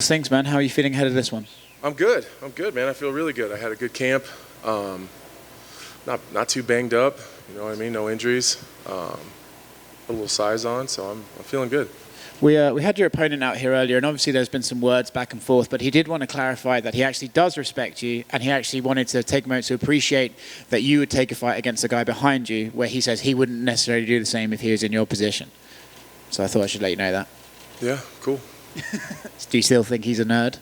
Thanks, man. How are you feeling ahead of this one? I'm good. I'm good, man. I feel really good. I had a good camp. Not too banged up. You know what I mean? No injuries. Put a little size on, so I'm feeling good. We had your opponent out here earlier, and obviously there's been some words back and forth, but he did want to clarify that he actually does respect you, and he actually wanted to take a moment to appreciate that you would take a fight against a guy behind you, where he says he wouldn't necessarily do the same if he was in your position. So I thought I should let you know that. Yeah, cool. Do you still think he's a nerd?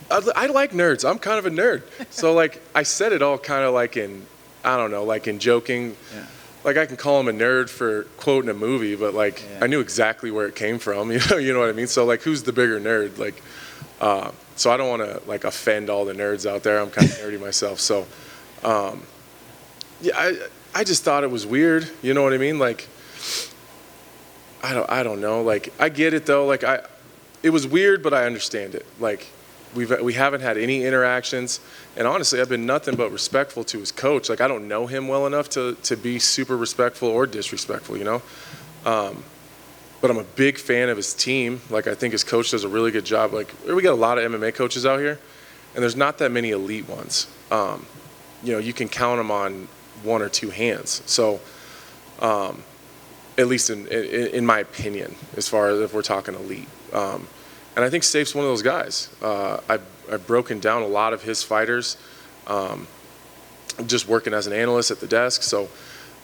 I like nerds. I'm kind of a nerd. So, like, I said it all kind of like in, I don't know, like in joking. Yeah. Like, I can call him a nerd for quoting a movie, but, like, I knew exactly where it came from. You know what I mean? So, like, who's the bigger nerd? Like, so I don't want to, like, offend all the nerds out there. I'm kind of nerdy myself. So, yeah, I just thought it was weird. You know what I mean? Like, I don't know. Like, I get it, though. Like, it was weird, but I understand it. Like, we haven't had any interactions, and honestly, I've been nothing but respectful to his coach. Like, I don't know him well enough to be super respectful or disrespectful, you know. But I'm a big fan of his team. Like, I think his coach does a really good job. Like, we got a lot of MMA coaches out here, and there's not that many elite ones. You know, you can count them on one or two hands. So, at least in my opinion, as far as if we're talking elite. And I think Safe's one of those guys. I've broken down a lot of his fighters, just working as an analyst at the desk. So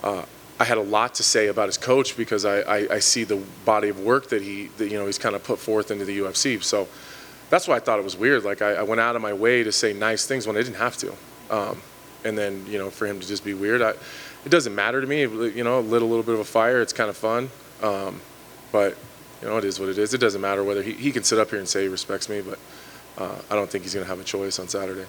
I had a lot to say about his coach because I see the body of work that he's kind of put forth into the UFC. So that's why I thought it was weird. Like, I went out of my way to say nice things when I didn't have to. And then, you know, for him to just be weird, it doesn't matter to me. You know, lit a little bit of a fire. It's kind of fun. But you know, it is what it is. It doesn't matter whether he can sit up here and say he respects me, but I don't think he's going to have a choice on Saturday.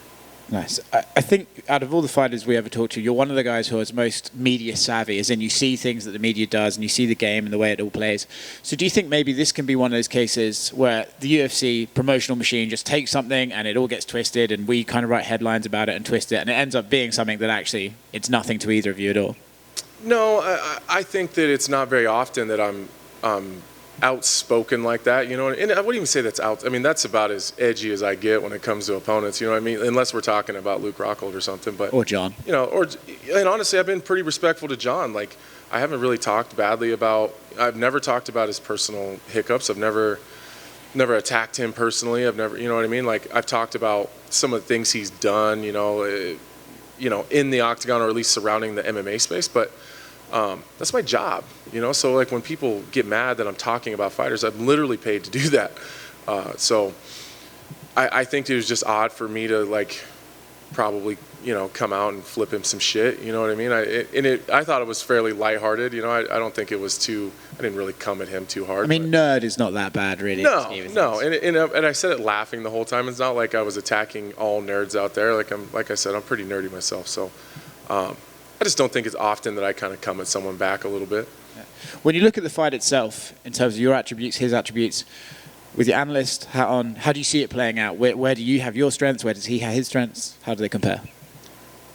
Nice. I think out of all the fighters we ever talked to, you're one of the guys who is most media savvy, as in you see things that the media does and you see the game and the way it all plays. So do you think maybe this can be one of those cases where the UFC promotional machine just takes something and it all gets twisted and we kind of write headlines about it and twist it and it ends up being something that actually it's nothing to either of you at all? No, I think that it's not very often that I'm outspoken like that, you know, and I wouldn't even say that's out. I mean, that's about as edgy as I get when it comes to opponents, you know what I mean? Unless we're talking about Luke Rockhold or something, but or John, you know, and honestly, I've been pretty respectful to John. Like, I haven't really talked badly about. I've never talked about his personal hiccups. I've never attacked him personally. I've never, you know what I mean? Like, I've talked about some of the things he's done, you know, in the octagon or at least surrounding the MMA space, but. That's my job, you know. So like when people get mad that I'm talking about fighters, I'm literally paid to do that. So I think it was just odd for me to like probably, you know, come out and flip him some shit. You know what I mean? I thought it was fairly lighthearted. You know, I don't think it was too. I didn't really come at him too hard. I mean, nerd is not that bad, really. No. And I said it laughing the whole time. It's not like I was attacking all nerds out there. Like I said, I'm pretty nerdy myself. So. I just don't think it's often that I kind of come at someone back a little bit. Yeah. When you look at the fight itself, in terms of your attributes, his attributes, with your analyst hat on, how do you see it playing out? Where do you have your strengths? Where does he have his strengths? How do they compare?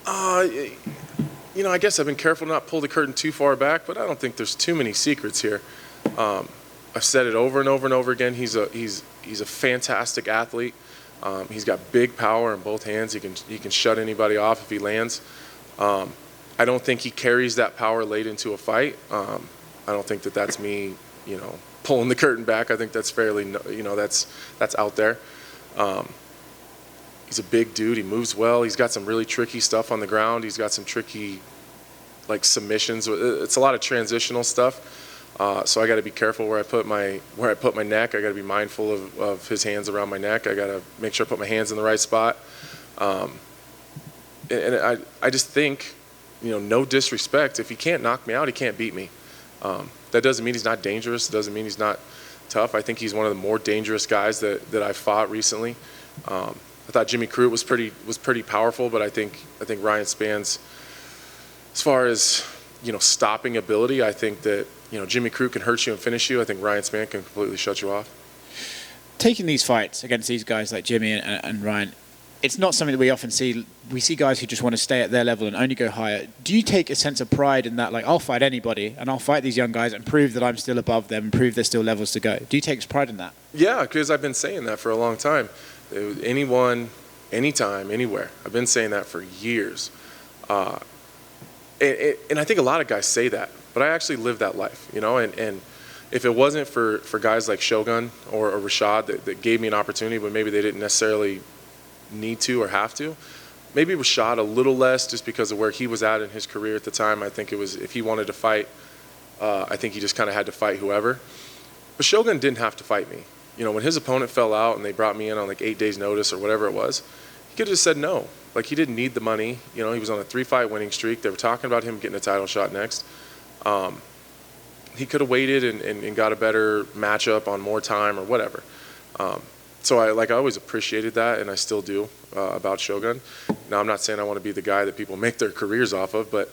You know, I guess I've been careful not to pull the curtain too far back, but I don't think there's too many secrets here. I've said it over and over and over again. He's a fantastic athlete. He's got big power in both hands. He can shut anybody off if he lands. I don't think he carries that power late into a fight. I don't think that's me, you know, pulling the curtain back. I think that's fairly, you know, that's out there. He's a big dude. He moves well. He's got some really tricky stuff on the ground. He's got some tricky, like, submissions. It's a lot of transitional stuff. So I got to be careful where I put my neck. I got to be mindful of his hands around my neck. I got to make sure I put my hands in the right spot. And I just think. You know, no disrespect. If he can't knock me out, he can't beat me. That doesn't mean he's not dangerous. It doesn't mean he's not tough. I think he's one of the more dangerous guys that I've fought recently. I thought Jimmy Crute was pretty powerful, but I think Ryan Span's, as far as, you know, stopping ability, I think that, you know, Jimmy Crute can hurt you and finish you. I think Ryan Span can completely shut you off. Taking these fights against these guys like Jimmy and Ryan, it's not something that we often see. We see guys who just want to stay at their level and only go higher. Do you take a sense of pride in that? Like, I'll fight anybody and I'll fight these young guys and prove that I'm still above them and prove there's still levels to go. Do you take pride in that? Yeah, because I've been saying that for a long time. Anyone, anytime, anywhere. I've been saying that for years. And I think a lot of guys say that, but I actually live that life, you know, and if it wasn't for guys like Shogun or Rashad that gave me an opportunity, but maybe they didn't necessarily need to or have to, maybe Rashad a little less just because of where he was at in his career at the time. I think it was, if he wanted to fight, I think he just kind of had to fight whoever. But Shogun didn't have to fight me. You know, when his opponent fell out and they brought me in on like 8 days notice or whatever it was, he could have just said no. Like, he didn't need the money. You know, he was on a 3-fight winning streak. They were talking about him getting a title shot next. He could have waited and got a better matchup on more time or whatever. So I always appreciated that, and I still do about Shogun. Now, I'm not saying I want to be the guy that people make their careers off of, but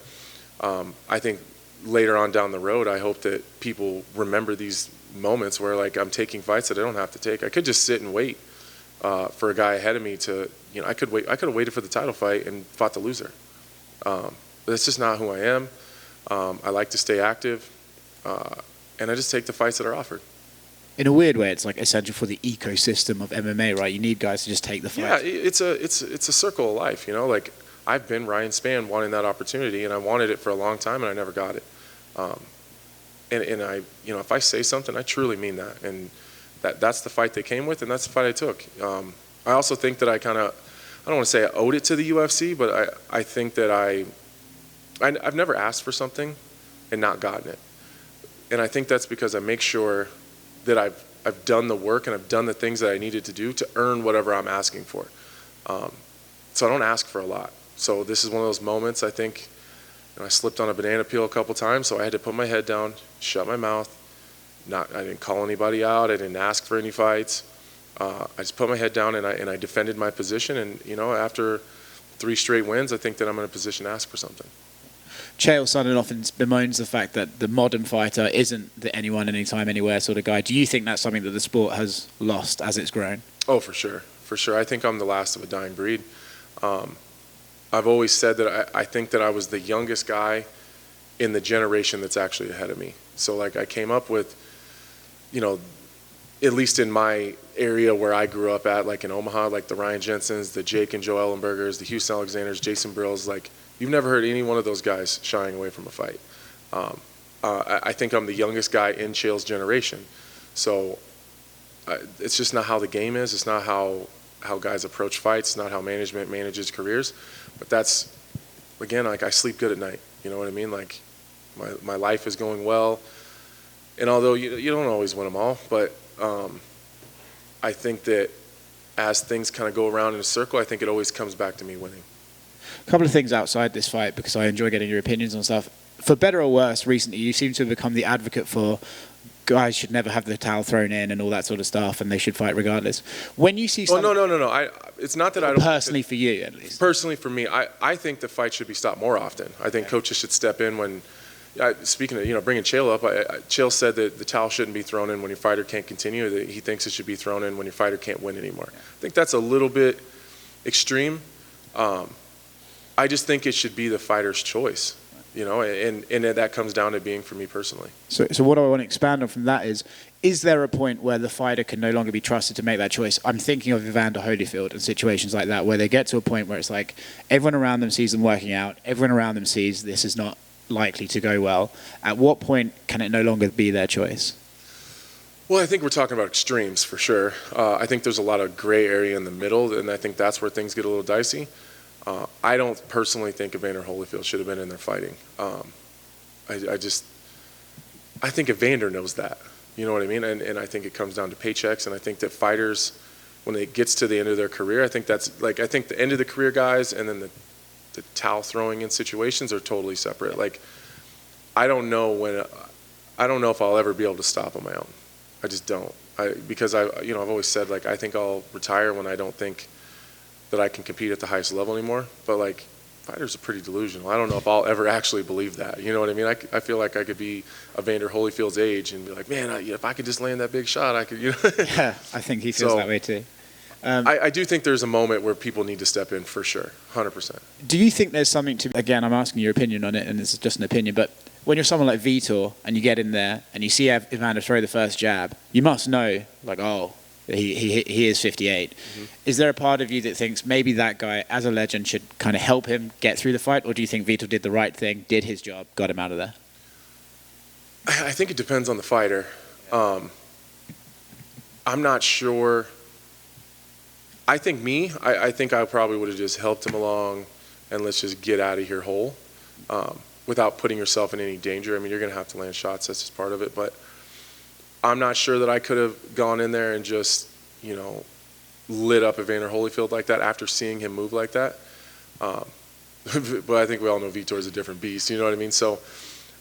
I think later on down the road, I hope that people remember these moments where, like, I'm taking fights that I don't have to take. I could just sit and wait for a guy ahead of me to, you know, I could have waited for the title fight and fought the loser. But that's just not who I am. I like to stay active. And I just take the fights that are offered. In a weird way, it's like essential for the ecosystem of MMA, right? You need guys to just take the fights. Yeah, it's a circle of life, you know. Like, I've been Ryan Spann wanting that opportunity, and I wanted it for a long time, and I never got it. And I, you know, if I say something, I truly mean that, and that's the fight they came with, and that's the fight I took. I also think that I don't want to say I owed it to the UFC, but I think that I've never asked for something and not gotten it. And I think that's because I make sure that I've done the work and I've done the things that I needed to do to earn whatever I'm asking for. So I don't ask for a lot. So this is one of those moments, I think, you know, I slipped on a banana peel a couple times, so I had to put my head down, shut my mouth. I didn't call anybody out. I didn't ask for any fights. I just put my head down and I defended my position. And, you know, after 3 straight wins, I think that I'm in a position to ask for something. Chael Sonnen often bemoans the fact that the modern fighter isn't the anyone, anytime, anywhere sort of guy. Do you think that's something that the sport has lost as it's grown? Oh, for sure. For sure. I think I'm the last of a dying breed. I've always said that I think that I was the youngest guy in the generation that's actually ahead of me. So, like, I came up with, you know, at least in my area where I grew up at, like in Omaha, like the Ryan Jensens, the Jake and Joe Ellenbergers, the Houston Alexanders, Jason Brills, like, you've never heard any one of those guys shying away from a fight. I think I'm the youngest guy in Chael's generation. So it's just not how the game is. It's not how guys approach fights. It's not how management manages careers. But that's, again, like, I sleep good at night. You know what I mean? Like, my life is going well. And although you don't always win them all, but I think that as things kind of go around in a circle, I think it always comes back to me winning. A couple of things outside this fight, because I enjoy getting your opinions on stuff. For better or worse, recently you seem to have become the advocate for guys should never have the towel thrown in and all that sort of stuff, and they should fight regardless. When you see something... Oh, no. It's not that I don't... Personally for you, at least. Personally for me, I think the fight should be stopped more often. I think coaches should step in when... Speaking of, you know, bringing Chael up, Chael said that the towel shouldn't be thrown in when your fighter can't continue. That he thinks it should be thrown in when your fighter can't win anymore. I think that's a little bit extreme. I just think it should be the fighter's choice, you know, and that comes down to being for me personally. So what I want to expand on from that is there a point where the fighter can no longer be trusted to make that choice? I'm thinking of Evander Holyfield and situations like that, where they get to a point where it's like everyone around them sees them working out, everyone around them sees this is not likely to go well. At what point can it no longer be their choice? Well, I think we're talking about extremes for sure. I think there's a lot of gray area in the middle, and I think that's where things get a little dicey. I don't personally think Evander Holyfield should have been in there fighting. I think Evander knows that. You know what I mean? And I think it comes down to paychecks, and I think that fighters, when it gets to the end of their career, I think the end of the career guys and then the towel throwing in situations are totally separate. Like, I don't know if I'll ever be able to stop on my own. I just don't. Because I've always said, like, I think I'll retire when I don't think that I can compete at the highest level anymore. But, like, fighters are pretty delusional. I don't know if I'll ever actually believe that. You know what I mean? I feel like I could be Evander Holyfield's age and be like, man, if I could just land that big shot, I could. You know? Yeah, I think he feels that way too. I do think there's a moment where people need to step in for sure, 100%. Do you think there's something to, again, I'm asking your opinion on it, and it's just an opinion, but when you're someone like Vitor and you get in there and you see Evander throw the first jab, you must know, like, oh, he is 58. Mm-hmm. Is there a part of you that thinks maybe that guy, as a legend, should kind of help him get through the fight, or do you think Vitor did the right thing, did his job, got him out of there? I think it depends on the fighter. I'm not sure. I think I think I probably would have just helped him along and let's just get out of here whole without putting yourself in any danger. I mean, you're going to have to land shots. That's just part of it. But I'm not sure that I could have gone in there and just, lit up Evander Holyfield like that after seeing him move like that. But I think we all know Vitor is a different beast. You know what I mean? So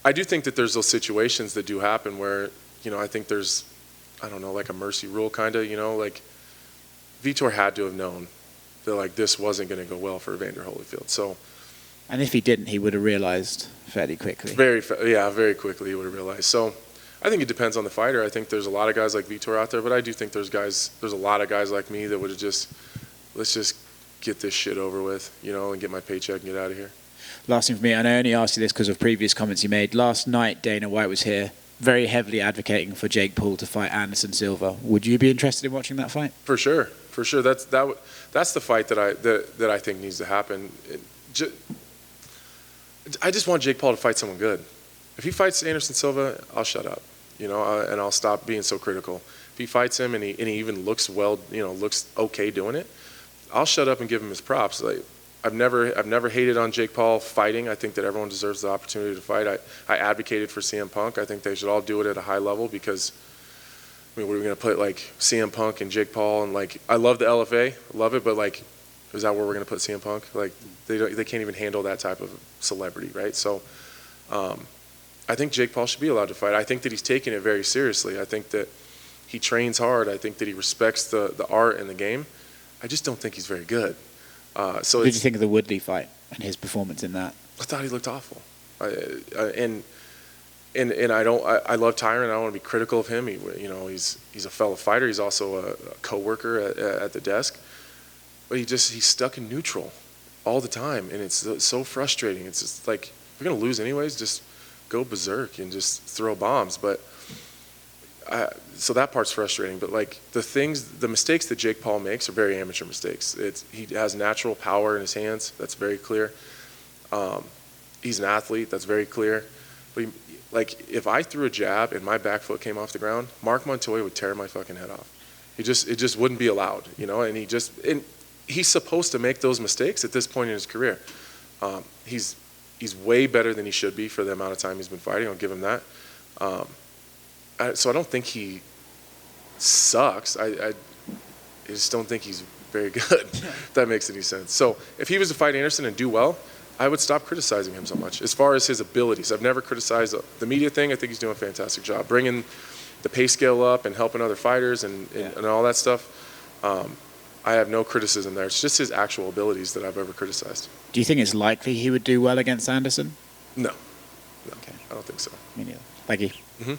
I do think that there's those situations that do happen where, I think there's, I don't know, like a mercy rule kind of, like Vitor had to have known that like this wasn't going to go well for Evander Holyfield. So, and if he didn't, he would have realized fairly quickly. Very quickly he would have realized. So I think it depends on the fighter. I think there's a lot of guys like Vitor out there, but I do think there's a lot of guys like me that would have just, let's just get this shit over with, and get my paycheck and get out of here. Last thing for me, and I only asked you this because of previous comments you made. Last night, Dana White was here, very heavily advocating for Jake Paul to fight Anderson Silva. Would you be interested in watching that fight? For sure. That's the fight that I think needs to happen. I just want Jake Paul to fight someone good. If he fights Anderson Silva, I'll shut up, and I'll stop being so critical. If he fights him and he even looks looks okay doing it, I'll shut up and give him his props. Like I've never hated on Jake Paul fighting. I think that everyone deserves the opportunity to fight. I advocated for CM Punk. I think they should all do it at a high level because, what are we going to put like CM Punk and Jake Paul and like I love the LFA, love it, but like is that where we're going to put CM Punk? Like they can't even handle that type of celebrity, right? So I think Jake Paul should be allowed to fight. I think that he's taking it very seriously. I think that he trains hard. I think that he respects the art and the game. I just don't think he's very good. So what did you think of the Woodley fight and his performance in that? I thought he looked awful. And I love Tyron. I don't want to be critical of him. He's a fellow fighter. He's also a coworker at the desk. But he's stuck in neutral all the time, and it's so frustrating. It's just like if you're gonna lose anyways, just go berserk and just throw bombs. But so that part's frustrating. But like the mistakes that Jake Paul makes are very amateur mistakes. He has natural power in his hands. That's very clear. He's an athlete. That's very clear. But if I threw a jab and my back foot came off the ground, Mark Montoya would tear my fucking head off. It just wouldn't be allowed, And he's supposed to make those mistakes at this point in his career. He's way better than he should be for the amount of time he's been fighting. I'll give him that. So I don't think he sucks. I just don't think he's very good, if that makes any sense. So if he was to fight Anderson and do well, I would stop criticizing him so much. As far as his abilities, I've never criticized the media thing. I think he's doing a fantastic job. Bringing the pay scale up and helping other fighters and all that stuff. I have no criticism there. It's just his actual abilities that I've ever criticized. Do you think it's likely he would do well against Anderson? No. Okay. I don't think so. Me neither. Thank you. Mm-hmm.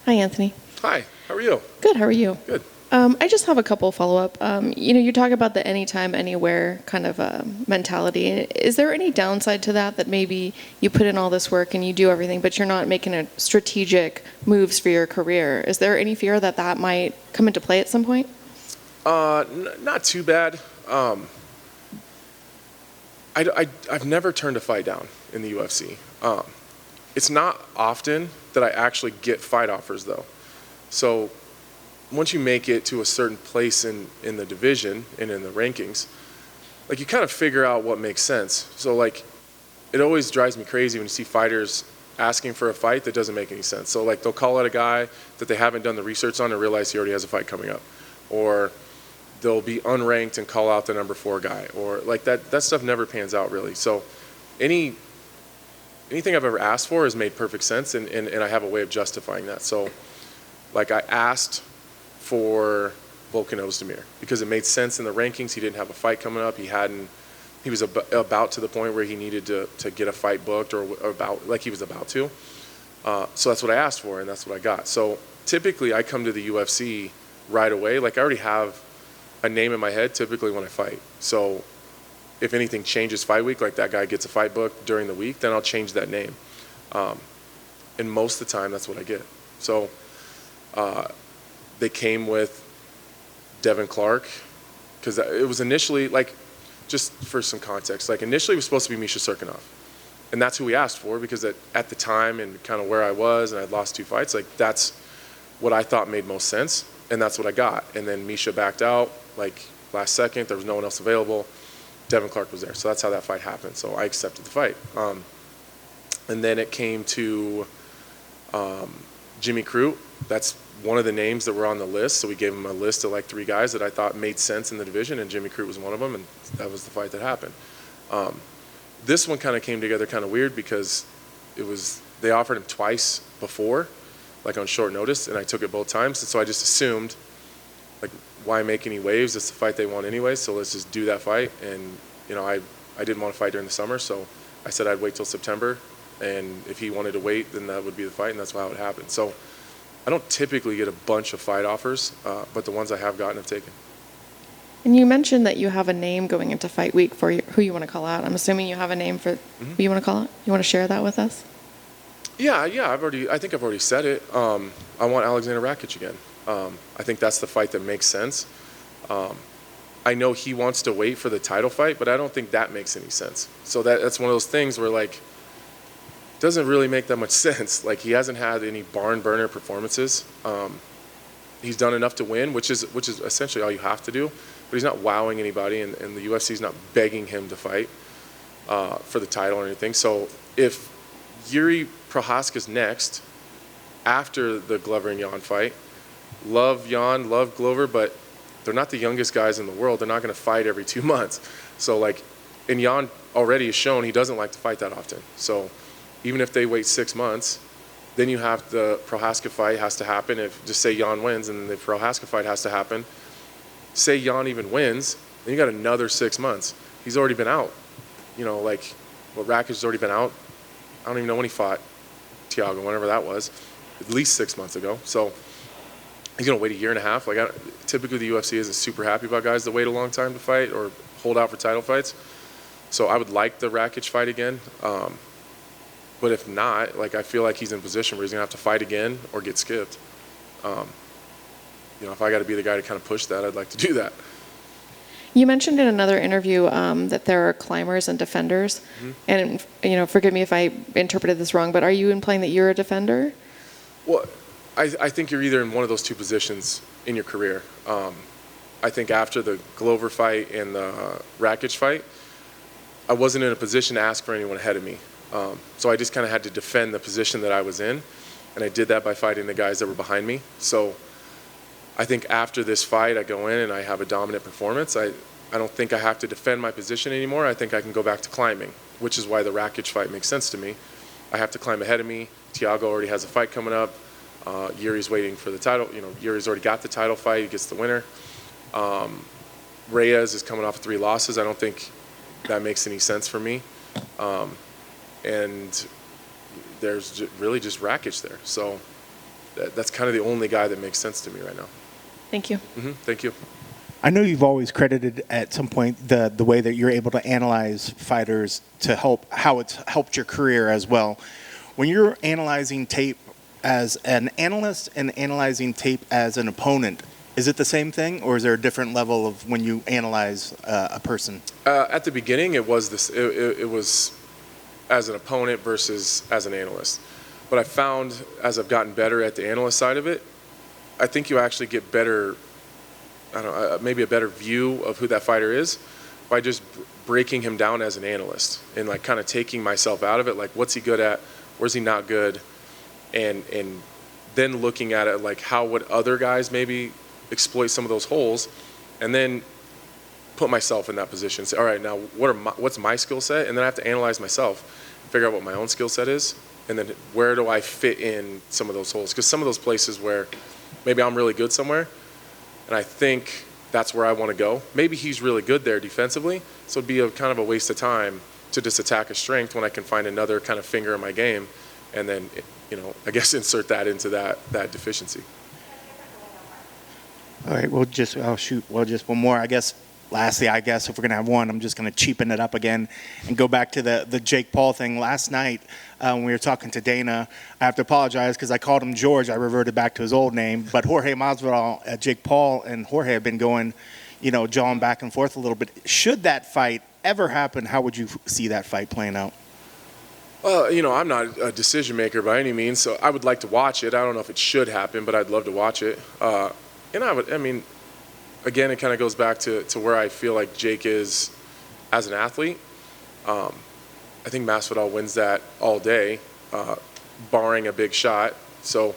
Hi, Anthony. Hi. How are you? Good. How are you? Good. I just have a couple follow-up. You talk about the anytime, anywhere kind of mentality. Is there any downside to that maybe you put in all this work and you do everything, but you're not making a strategic moves for your career? Is there any fear that might come into play at some point? Not too bad. I've never turned a fight down in the UFC. It's not often that I actually get fight offers, though. So once you make it to a certain place in the division and in the rankings, you kind of figure out what makes sense. So it always drives me crazy when you see fighters asking for a fight that doesn't make any sense. So they'll call out a guy that they haven't done the research on and realize he already has a fight coming up. Or they'll be unranked and call out the number 4 guy. Or that stuff never pans out really. So anything I've ever asked for has made perfect sense and I have a way of justifying that. So I asked for Volkan Ozdemir because it made sense in the rankings. He didn't have a fight coming up. He was about to the point where he needed to get a fight booked or he was about to. So that's what I asked for and that's what I got. So typically I come to the UFC right away. I already have a name in my head typically when I fight. So if anything changes fight week, like that guy gets a fight book during the week, then I'll change that name. And most of the time, that's what I get. So they came with Devin Clark, because it was initially, like, just for some context, like initially it was supposed to be Misha Serkinov. And that's who we asked for, because at the time and kind of where I was, and I'd lost 2 fights, like that's what I thought made most sense, and that's what I got. And then Misha backed out, like last second, there was no one else available. Devin Clark was there, so that's how that fight happened. So I accepted the fight. And then it came to Jimmy Crute. That's one of the names that were on the list, so we gave him a list of like 3 guys that I thought made sense in the division, and Jimmy Crute was one of them, and that was the fight that happened. This one kind of came together kind of weird, because they offered him twice before, like on short notice, and I took it both times. And so I just assumed, like, why make any waves? It's the fight they want anyway, so let's just do that fight. And I didn't want to fight during the summer, so I said I'd wait till September, and if he wanted to wait, then that would be the fight, and that's how it happened. So I don't typically get a bunch of fight offers, but the ones I have gotten, I've taken. And you mentioned that you have a name going into fight week for who you want to call out. I'm assuming you have a name for who you want to call out. You want to share that with us? Yeah. I think I've already said it. I want Alexander Rakic again. I think that's the fight that makes sense. I know he wants to wait for the title fight, but I don't think that makes any sense. So that's one of those things where, like, it doesn't really make that much sense. Like, he hasn't had any barn burner performances. He's done enough to win, which is essentially all you have to do. But he's not wowing anybody, and the UFC is not begging him to fight for the title or anything. So if Yuri Prohaska's next, after the Glover and Jan fight, love Jan, love Glover, but they're not the youngest guys in the world. They're not going to fight every 2 months. So, like, and Jan already has shown he doesn't like to fight that often. So even if they wait 6 months, then you have the Prohaska fight has to happen. If just say Jan wins, and the Prohaska fight has to happen. Say Jan even wins, then you got another 6 months. He's already been out. Like, Rakic has already been out. I don't even know when he fought Thiago, whenever that was, at least 6 months ago. So he's going to wait a year and a half. Like, typically the UFC isn't super happy about guys that wait a long time to fight or hold out for title fights. So I would like the Rakic fight again. But if not, like, I feel like he's in a position where he's going to have to fight again or get skipped. If I got to be the guy to kind of push that, I'd like to do that. You mentioned in another interview that there are climbers and defenders. And, forgive me if I interpreted this wrong, but are you implying that you're a defender? Well, I think you're either in one of those 2 positions in your career. I think after the Glover fight and the Rakic fight, I wasn't in a position to ask for anyone ahead of me. So I just kind of had to defend the position that I was in, and I did that by fighting the guys that were behind me. So I think after this fight, I go in and I have a dominant performance. I don't think I have to defend my position anymore. I think I can go back to climbing, which is why the Rakic fight makes sense to me. I have to climb ahead of me. Thiago already has a fight coming up. Yuri's waiting for the title. Yuri's already got the title fight. He gets the winner. Reyes is coming off of 3 losses. I don't think that makes any sense for me. And there's really just Rakic there. So that's kind of the only guy that makes sense to me right now. Thank you. Thank you. I know you've always credited at some point the way that you're able to analyze fighters to how it's helped your career as well. When you're analyzing tape as an analyst and analyzing tape as an opponent, is it the same thing, or is there a different level of when you analyze a person? At the beginning, it was this. It was as an opponent versus as an analyst. But I found as I've gotten better at the analyst side of it, I think you actually get better. Maybe a better view of who that fighter is by just breaking him down as an analyst and like kind of taking myself out of it. Like, what's he good at? Where's he not good? And then looking at it like how would other guys maybe exploit some of those holes, and then put myself in that position. Say, all right, now what's my skill set? And then I have to analyze myself and figure out what my own skill set is, and then where do I fit in some of those holes? Because some of those places where maybe I'm really good somewhere, and I think that's where I want to go. Maybe he's really good there defensively, so it'd be a kind of a waste of time to just attack a strength when I can find another kind of finger in my game, and then I guess insert that into that deficiency. All right, just one more. I guess, lastly, if we're going to have one, I'm just going to cheapen it up again and go back to the Jake Paul thing. Last night, when we were talking to Dana, I have to apologize because I called him George. I reverted back to his old name. But Jorge Masvidal, Jake Paul and Jorge have been going, jawing back and forth a little bit. Should that fight ever happen, how would you see that fight playing out? Well, I'm not a decision maker by any means, so I would like to watch it. I don't know if it should happen, but I'd love to watch it. Again, it kind of goes back to where I feel like Jake is as an athlete. I think Masvidal wins that all day, barring a big shot. So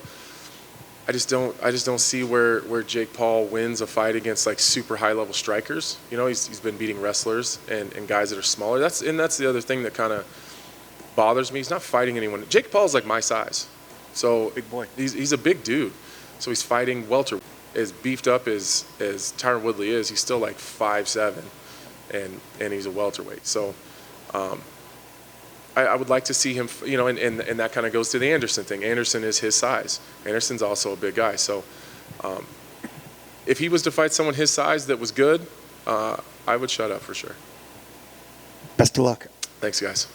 I just don't see where Jake Paul wins a fight against like super high level strikers. He's been beating wrestlers and guys that are smaller. That's the other thing that kind of bothers me. He's not fighting anyone. Jake Paul's like my size, so big boy. He's a big dude. So he's fighting welter. As beefed up as Tyron Woodley is, he's still like 5'7", and he's a welterweight. So I would like to see him, and that kind of goes to the Anderson thing. Anderson is his size. Anderson's also a big guy. So if he was to fight someone his size that was good, I would shut up for sure. Best of luck. Thanks, guys.